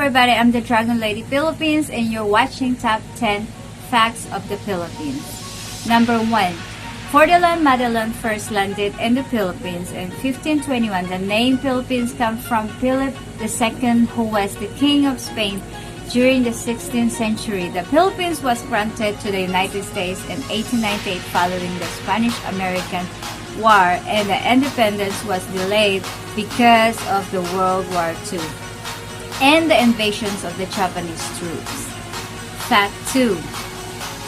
everybody, I'm the Dragon Lady Philippines and you're watching Top 10 Facts of the Philippines. Number 1. Ferdinand Magellan first landed in the Philippines in 1521. The name Philippines comes from Philip II, who was the King of Spain during the 16th century. The Philippines was granted to the United States in 1898 following the Spanish-American War, and the independence was delayed because of the World War II and the invasions of the Japanese troops. Fact 2.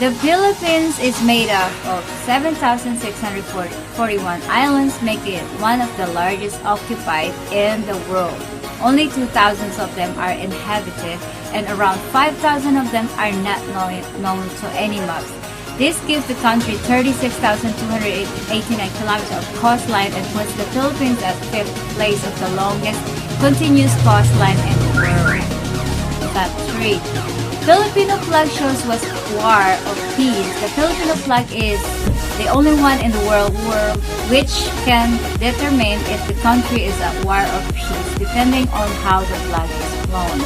The Philippines is made up of 7,641 islands, making it one of the largest occupied in the world. Only 2,000 of them are inhabited, and around 5,000 of them are not known to any maps. This gives the country 36,289 kilometers of coastline and puts the Philippines at 5th place of the longest continuous coastline in the world. Fact 3. Filipino flag shows was War of Peace. The Filipino flag is the only one in the world which can determine if the country is at war or peace, depending on how the flag is flown.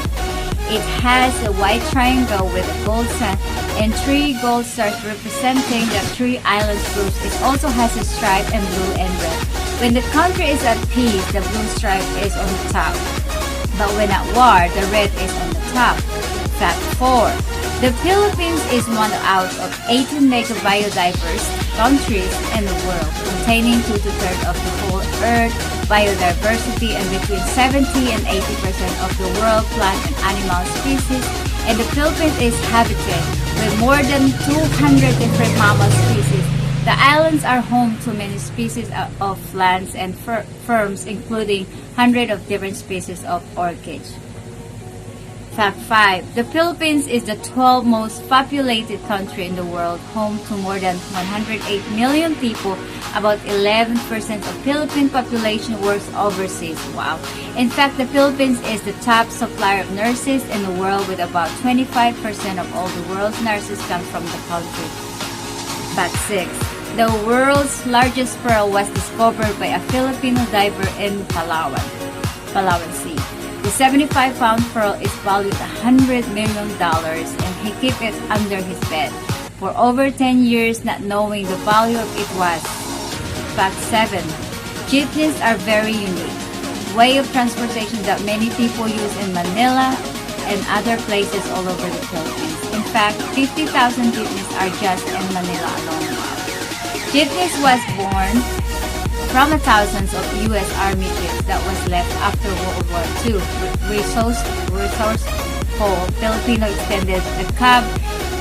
It has a white triangle with a gold sun and 3 gold stars representing the 3 island groups. It also has a stripe in blue and red. When the country is at peace, the blue stripe is on the top. But when at war, the red is on the top. Fact 4. The Philippines is one out of 18 mega biodiverse countries in the world, containing 2/3 of the whole Earth biodiversity and between 70 and 80% of the world plant and animal species. And the Philippines is habited with more than 200 different mammal species. The islands are home to many species of plants and ferns, including hundreds of different species of orchids. Fact 5. The Philippines is the 12th most populated country in the world, home to more than 108 million people. About 11% of Philippine population works overseas. Wow. In fact, the Philippines is the top supplier of nurses in the world, with about 25% of all the world's nurses come from the country. Fact 6. The world's largest pearl was discovered by a Filipino diver in Palawan Sea. The 75-pound pearl is valued $100 million, and he kept it under his bed for over 10 years, not knowing the value of it was. Fact 7. Jeepneys are very unique way of transportation that many people use in Manila and other places all over the Philippines. In fact, 50,000 jeepneys are just in Manila alone. Jeepneys was born from thousands of U.S. Army ships that was left after World War II. Resourceful Filipino extended the cab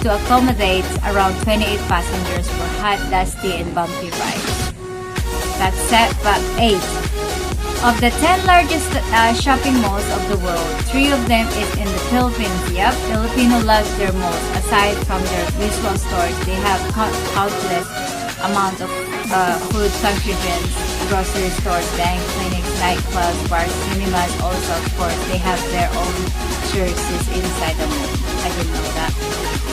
to accommodate around 28 passengers for hot, dusty, and bumpy rides. Fact 8. Of the 10 largest shopping malls of the world, 3 of them is in the Philippines. Yep, Filipino loves their malls. Aside from their visual stores, they have countless amounts of food, functions, grocery stores, bank, clinics, nightclubs, bars, cinemas. Also, of course, they have their own churches inside the mall. I didn't know that.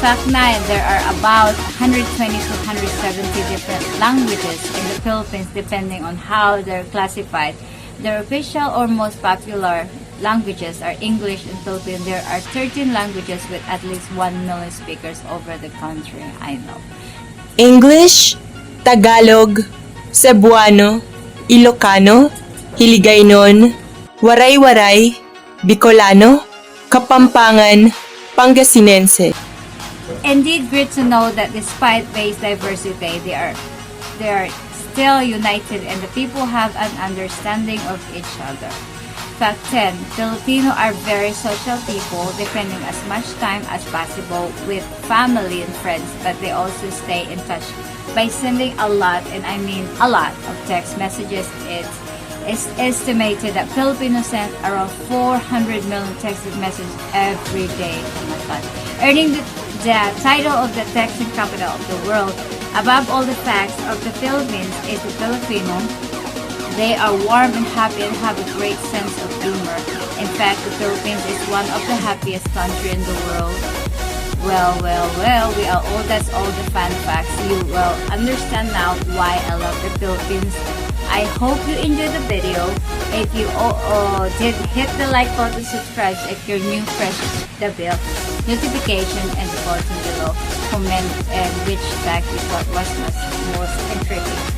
Fact 9. There are about 120 to 170 different languages in the Philippines, depending on how they're classified. Their official or most popular languages are English and Filipino. There are 13 languages with at least 1 million speakers over the country. I know. English, Tagalog, Cebuano, Ilocano, Hiligaynon, Waray-Waray, Bicolano, Kapampangan, Pangasinense. Indeed, great to know that despite base diversity, they are still united and the people have an understanding of each other. Fact 10. Filipino are very social people, spending as much time as possible with family and friends, but they also stay in touch by sending a lot, and I mean a lot, of text messages. It's estimated that Filipinos send around 400 million text messages every day. Oh my God. Earning the title of the texting capital of the world. Above all the facts of the Philippines is the Filipino. They are warm and happy and have a great sense of humor. In fact, the Philippines is one of the happiest countries in the world. Well, that's all the fun facts. You will understand now why I love the Philippines I hope you enjoyed the video. If you did, hit the like button, subscribe if you're new, press the bell notification and the button below. Comment and which fact you thought was most intriguing.